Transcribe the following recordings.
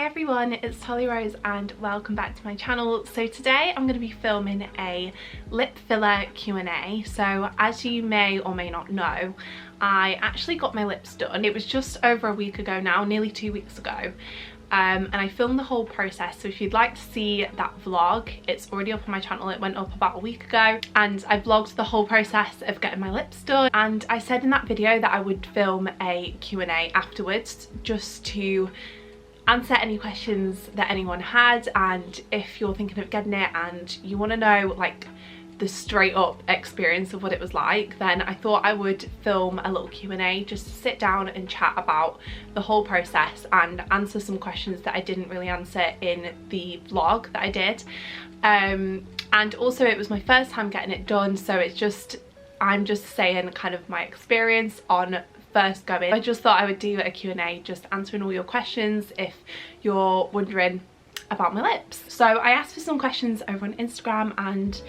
everyone, it's Talia Rose and welcome back to my channel. So today I'm going to be filming a lip filler Q&A. So as you may or may not know, I actually got my lips done. It was just over a week ago now, nearly 2 weeks ago. And I filmed the whole process, so if you'd like to see that vlog, it's already up on my channel. It went up about a week ago and I vlogged the whole process of getting my lips done, and I said in that video that I would film a Q&A afterwards just to answer any questions that anyone had. And if you're thinking of getting it and you want to know like the straight up experience of what it was like, then I thought I would film a little Q&A just to sit down and chat about the whole process and answer some questions that I didn't really answer in the vlog that I did. And also it was my first time getting it done, so it's just, I'm just saying kind of my experience on first going. I just thought I would do a Q&A just answering all your questions if you're wondering about my lips. So I asked for some questions over on Instagram and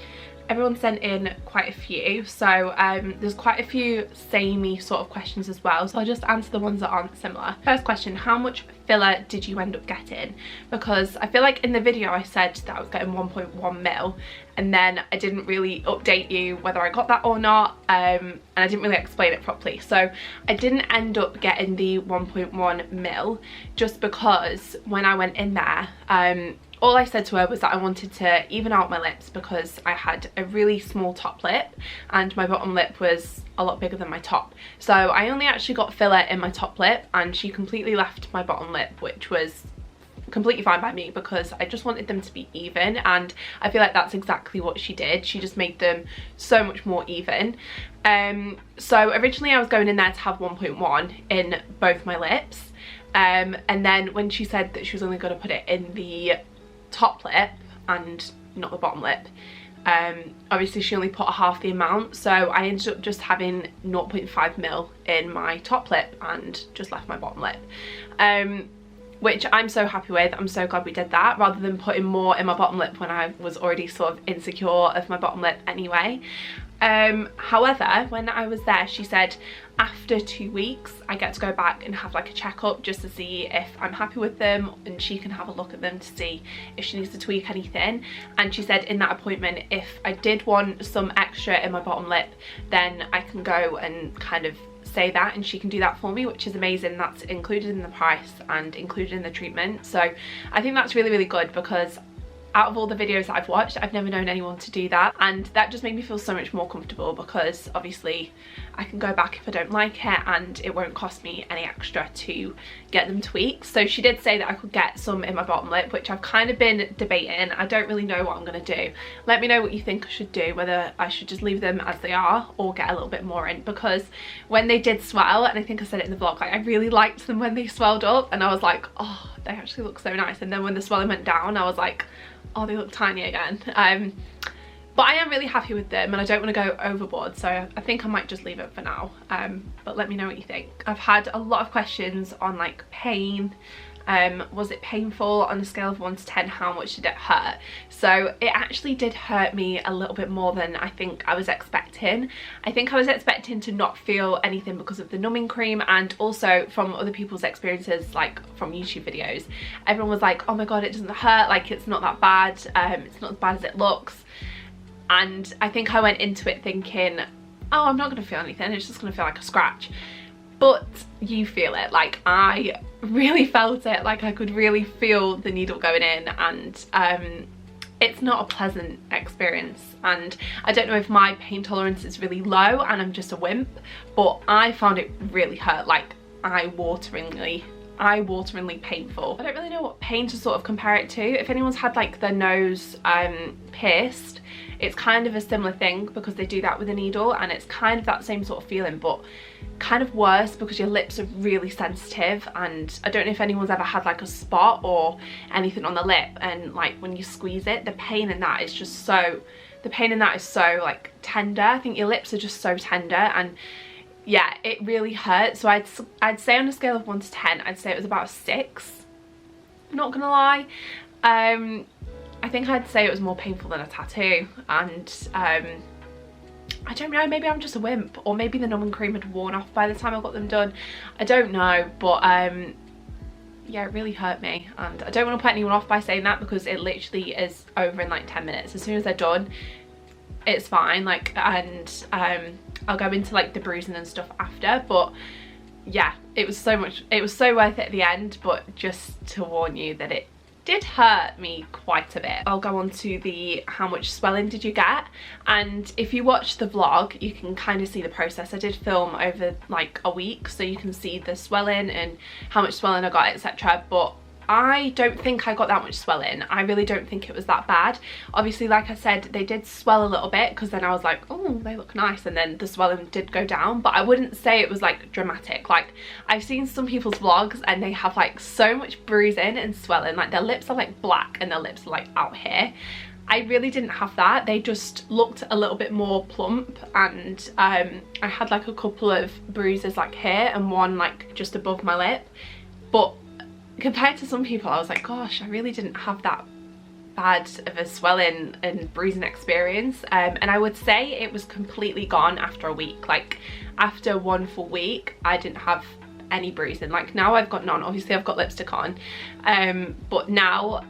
everyone sent in quite a few, so there's quite a few samey sort of questions as well, so I'll just answer the ones that aren't similar. First question: how much filler did you end up getting? Because I feel like in the video I said that I was getting 1.1 mil and then I didn't really update you whether I got that or not, and I didn't really explain it properly. So I didn't end up getting the 1.1 mil just because when I went in there, all I said to her was that I wanted to even out my lips because I had a really small top lip and my bottom lip was a lot bigger than my top. So I only actually got filler in my top lip and she completely left my bottom lip, which was completely fine by me because I just wanted them to be even, and I feel like that's exactly what she did. She just made them so much more even. So originally I was going in there to have 1.1 in both my lips, and then when she said that she was only going to put it in the top lip and not the bottom lip, obviously she only put half the amount, so I ended up just having 0.5 mil in my top lip and just left my bottom lip, which I'm so happy with. I'm so glad we did that rather than putting more in my bottom lip when I was already sort of insecure of my bottom lip anyway. However, when I was there, she said after 2 weeks I get to go back and have like a checkup just to see if I'm happy with them, and she can have a look at them to see if she needs to tweak anything. And she said in that appointment if I did want some extra in my bottom lip, then I can go and kind of say that and she can do that for me, which is amazing. That's included in the price and included in the treatment, so I think that's really, really good because out of all the videos that I've watched, I've never known anyone to do that, and that just made me feel so much more comfortable because obviously I can go back if I don't like it and it won't cost me any extra to get them tweaked. So she did say that I could get some in my bottom lip, which I've kind of been debating. I don't really know what I'm going to do. Let me know what you think I should do, whether I should just leave them as they are or get a little bit more in, because when they did swell, and I think I said it in the vlog, like I really liked them when they swelled up and I was like, oh, they actually look so nice, and then when the swelling went down I was like, oh, they look tiny again. But I am really happy with them and I don't want to go overboard, so I think I might just leave it for now. But let me know what you think. I've had a lot of questions on like pain. Was it painful? On a scale of 1 to 10, how much did it hurt? So it actually did hurt me a little bit more than I think I was expecting. I think I was expecting to not feel anything because of the numbing cream, and also from other people's experiences, like from YouTube videos, everyone was like, oh my god, it doesn't hurt, like it's not that bad, it's not as bad as it looks. And I think I went into it thinking, oh, I'm not going to feel anything, it's just going to feel like a scratch. But you feel it. Like I really felt it, like I could really feel the needle going in, and it's not a pleasant experience. And I don't know if my pain tolerance is really low and I'm just a wimp, but I found it really hurt, like eye-wateringly painful. I don't really know what pain to sort of compare it to. If anyone's had like their nose pierced, it's kind of a similar thing because they do that with a needle, and it's kind of that same sort of feeling, but kind of worse because your lips are really sensitive. And I don't know if anyone's ever had like a spot or anything on the lip, and like when you squeeze it, the pain in that is just so, the pain in that is so like tender. I think your lips are just so tender, and yeah, it really hurt. So I'd say on a scale of 1 to 10, I'd say it was about a 6. I'm not gonna lie. I think I'd say it was more painful than a tattoo, and I don't know, maybe I'm just a wimp, or maybe the numbing cream had worn off by the time I got them done. I don't know, but yeah, it really hurt me, and I don't want to put anyone off by saying that, because it literally is over in like 10 minutes. As soon as they're done, it's fine, like, and I'll go into like the bruising and stuff after. But yeah, it was so worth it at the end. But just to warn you that it did hurt me quite a bit. I'll go on to the how much swelling did you get, and if you watch the vlog you can kind of see the process. I did film over like a week, so you can see the swelling and how much swelling I got, etc. But I don't think I got that much swelling. I really don't think it was that bad. Obviously, like I said, they did swell a little bit, because then I was like, oh, they look nice, and then the swelling did go down. But I wouldn't say it was like dramatic. Like, I've seen some people's vlogs and they have like so much bruising and swelling, like their lips are like black and their lips are like out here. I really didn't have that. They just looked a little bit more plump, and I had like a couple of bruises like here and one like just above my lip. But compared to some people, I was like, gosh, I really didn't have that bad of a swelling and bruising experience. And I would say it was completely gone after a week. Like, after 1 full week, I didn't have any bruising. Like, now I've got none. Obviously, I've got lipstick on, but now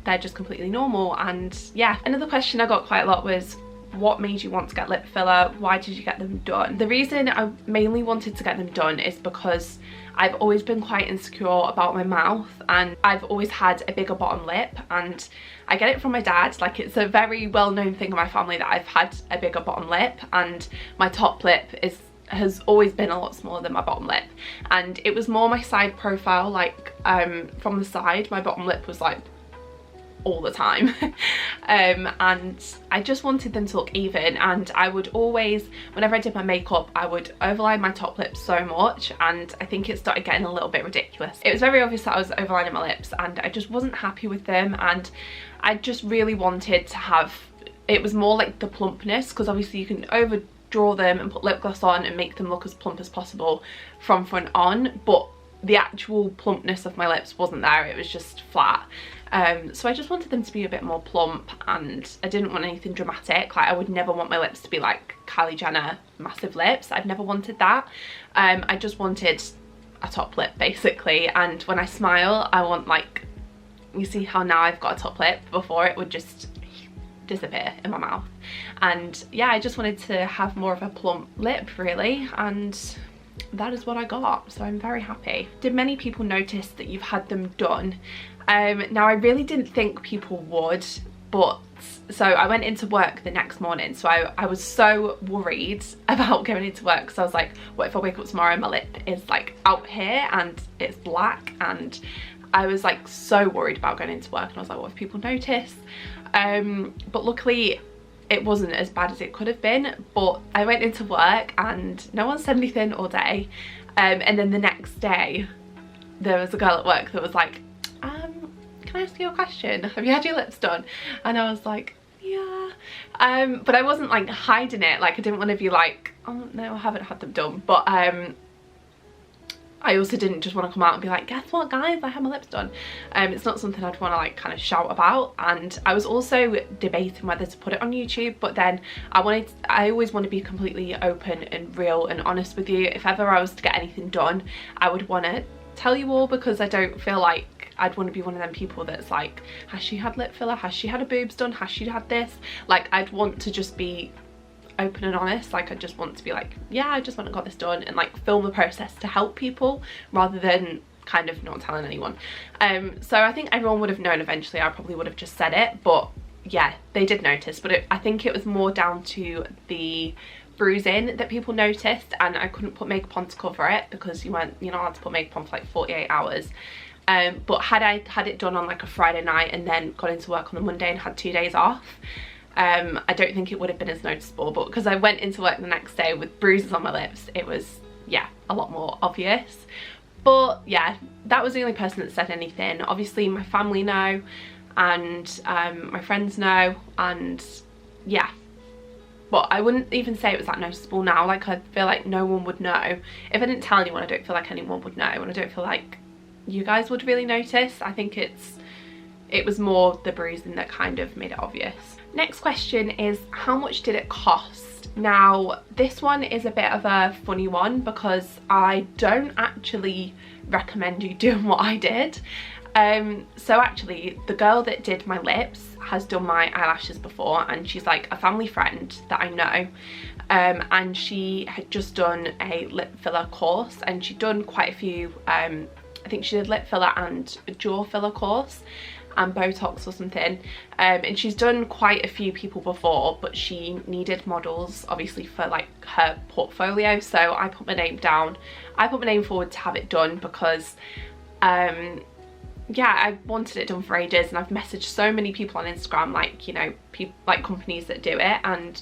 they're just completely normal. And yeah, another question I got quite a lot was, what made you want to get lip filler? Why did you get them done? The reason I mainly wanted to get them done is because I've always been quite insecure about my mouth, and I've always had a bigger bottom lip, and I get it from my dad. Like, it's a very well-known thing in my family that I've had a bigger bottom lip, and my top lip has always been a lot smaller than my bottom lip. And it was more my side profile, like from the side my bottom lip was like all the time. And I just wanted them to look even, and I would always, whenever I did my makeup, I would overline my top lip so much, and I think it started getting a little bit ridiculous. It was very obvious that I was overlining my lips, and I just wasn't happy with them, and I just really wanted to have, it was more like the plumpness, because obviously you can overdraw them and put lip gloss on and make them look as plump as possible from front on, but the actual plumpness of my lips wasn't there. It was just flat. So I just wanted them to be a bit more plump, and I didn't want anything dramatic. Like, I would never want my lips to be like Kylie Jenner massive lips. I'd never wanted that. I just wanted a top lip basically, and when I smile I want, like, you see how now I've got a top lip, before it would just disappear in my mouth. And yeah, I just wanted to have more of a plump lip really, and that is what I got, so I'm very happy. Did many people notice that you've had them done? Now, I really didn't think people would, but so I went into work the next morning, so I was so worried about going into work, because I was like, what if I wake up tomorrow and my lip is like out here and it's black? And I was like so worried about going into work, and I was like, what if people notice? But luckily it wasn't as bad as it could have been. But I went into work and no one said anything all day, and then the next day there was a girl at work that was like, can I ask you a question? Have you had your lips done? And I was like, yeah. But I wasn't like hiding it. Like, I didn't want to be like, oh no, I haven't had them done. But I also didn't just want to come out and be like, guess what guys, I had my lips done. It's not something I'd want to like kind of shout about. And I was also debating whether to put it on YouTube, but then I always want to be completely open and real and honest with you. If ever I was to get anything done, I would want to tell you all, because I don't feel like I'd want to be one of them people that's like, has she had lip filler? Has she had her boobs done? Has she had this? Like, I'd want to just be open and honest. Like, I just want to be like, yeah, I just went and got this done, and like film the process to help people rather than kind of not telling anyone. So I think everyone would have known eventually. I probably would have just said it, but yeah, they did notice. But I think it was more down to the bruising that people noticed, and I couldn't put makeup on to cover it, because you're not allowed to put makeup on for like 48 hours. But had I had it done on like a Friday night and then got into work on the Monday and had 2 days off, I don't think it would have been as noticeable. But because I went into work the next day with bruises on my lips, it was, yeah, a lot more obvious. But yeah, that was the only person that said anything. Obviously my family know, and my friends know, and yeah. But I wouldn't even say it was that noticeable now. Like, I feel like no one would know. If I didn't tell anyone, I don't feel like anyone would know, and I don't feel like you guys would really notice. I think it was more the bruising that kind of made it obvious. Next question is, how much did it cost? Now this one is a bit of a funny one because I don't actually recommend you doing what I did. So actually the girl that did my lips has done my eyelashes before, and she's like a family friend that I know, and she had just done a lip filler course, and she'd done quite a few, I think she did lip filler and a jaw filler course and Botox or something, and she's done quite a few people before, but she needed models obviously for like her portfolio, so I put my name down. I put my name forward to have it done because yeah, I wanted it done for ages, and I've messaged so many people on Instagram, like, you know, people like companies that do it, and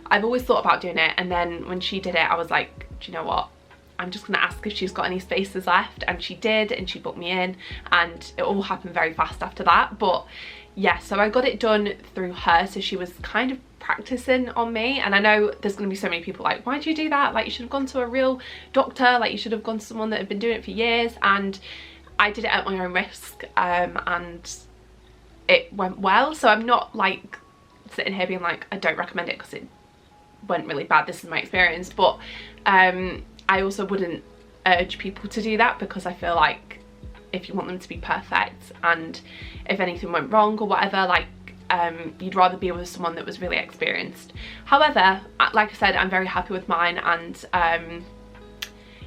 I've always thought about doing it. And then when she did it, I was like, do you know what, I'm just gonna ask if she's got any spaces left, and she did, and she booked me in, and it all happened very fast after that. But yeah, so I got it done through her, so she was kind of practicing on me. And I know there's gonna be so many people like, why do you do that? Like, you should have gone to a real doctor, like you should have gone to someone that had been doing it for years. And I did it at my own risk, and it went well. So I'm not like sitting here being like, I don't recommend it because it went really bad, this is my experience. But I also wouldn't urge people to do that, because I feel like if you want them to be perfect, and if anything went wrong or whatever, like you'd rather be with someone that was really experienced. However, like I said, I'm very happy with mine, and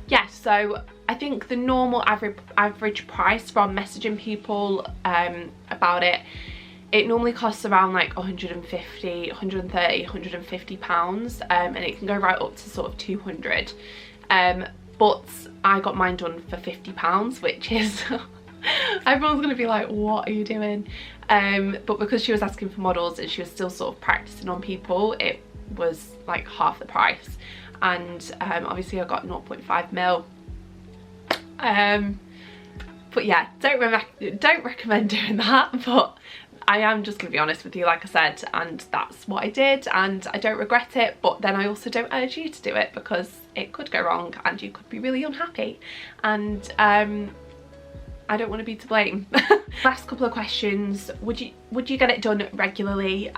yeah, so I think the normal average price from messaging people about it, it normally costs around like 150, 130, 150 pounds, and it can go right up to sort of 200. But I got mine done for 50 pounds, which is everyone's gonna be like, what are you doing? But because she was asking for models and she was still sort of practicing on people, it was like half the price. And obviously I got 0.5 mil. But yeah, don't recommend doing that, but I am just gonna be honest with you, like I said, and that's what I did, and I don't regret it. But then I also don't urge you to do it, because it could go wrong and you could be really unhappy, and I don't want to be to blame. Last couple of questions: would you get it done regularly?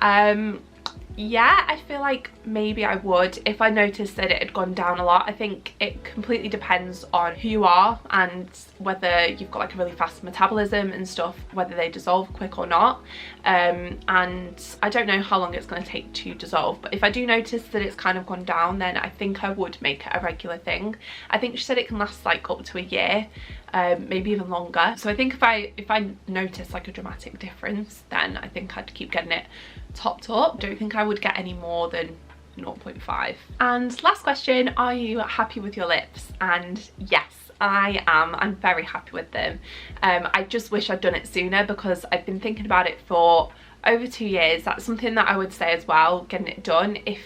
Yeah, I feel like maybe I would if I noticed that it had gone down a lot. I think it completely depends on who you are and whether you've got like a really fast metabolism and stuff, whether they dissolve quick or not. And I don't know how long it's going to take to dissolve, but if I do notice that it's kind of gone down, then I think I would make it a regular thing. I think she said it can last like up to a year, maybe even longer. So I think if I notice like a dramatic difference, then I think I'd keep getting it topped up. Don't think I would get any more than 0.5. And last question, are you happy with your lips? And yes, I am. I'm very happy with them. I just wish I'd done it sooner, because I've been thinking about it for over 2 years. That's something that I would say as well, getting it done. If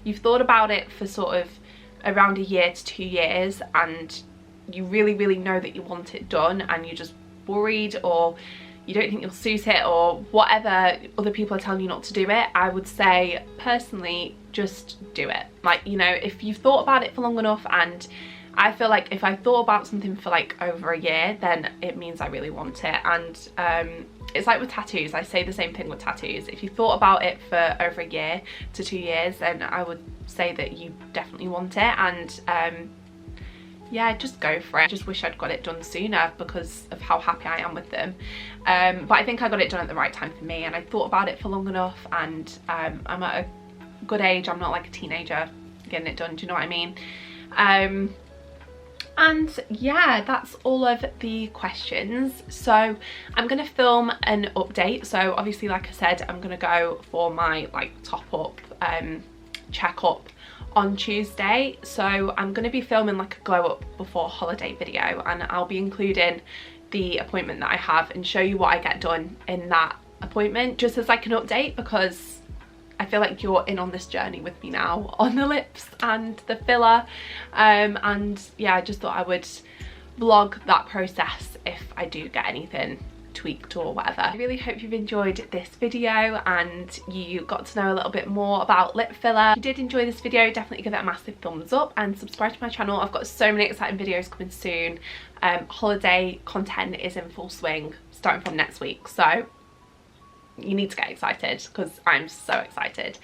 you've thought about it for sort of around a year to 2 years, and you really know that you want it done, and you're just worried, or you don't think you'll suit it, or whatever other people are telling you not to do it, I would say personally just do it. Like, you know, if you've thought about it for long enough, and I feel like if I thought about something for like over a year, then it means I really want it. And it's like with tattoos, I say the same thing with tattoos. If you thought about it for over a year to 2 years, then I would say that you definitely want it. And yeah, just go for it. I just wish I'd got it done sooner because of how happy I am with them. But I think I got it done at the right time for me, and I thought about it for long enough, and I'm at a good age. I'm not like a teenager getting it done, do you know what I mean? And yeah, that's all of the questions. So I'm gonna film an update. So obviously, like I said, I'm gonna go for my like top up checkup on Tuesday. So I'm going to be filming like a glow up before holiday video, and I'll be including the appointment that I have and show you what I get done in that appointment, just as like an update, because I feel like you're in on this journey with me now on the lips and the filler. And yeah, I just thought I would vlog that process if I do get anything tweaked or whatever. I really hope you've enjoyed this video and you got to know a little bit more about lip filler. If you did enjoy this video, definitely give it a massive thumbs up and subscribe to my channel. I've got so many exciting videos coming soon. Holiday content is in full swing starting from next week, so you need to get excited because I'm so excited.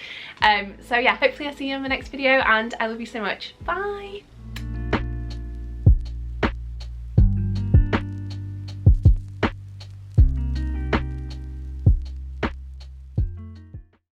So yeah, hopefully I'll see you in the next video, and I love you so much. Bye.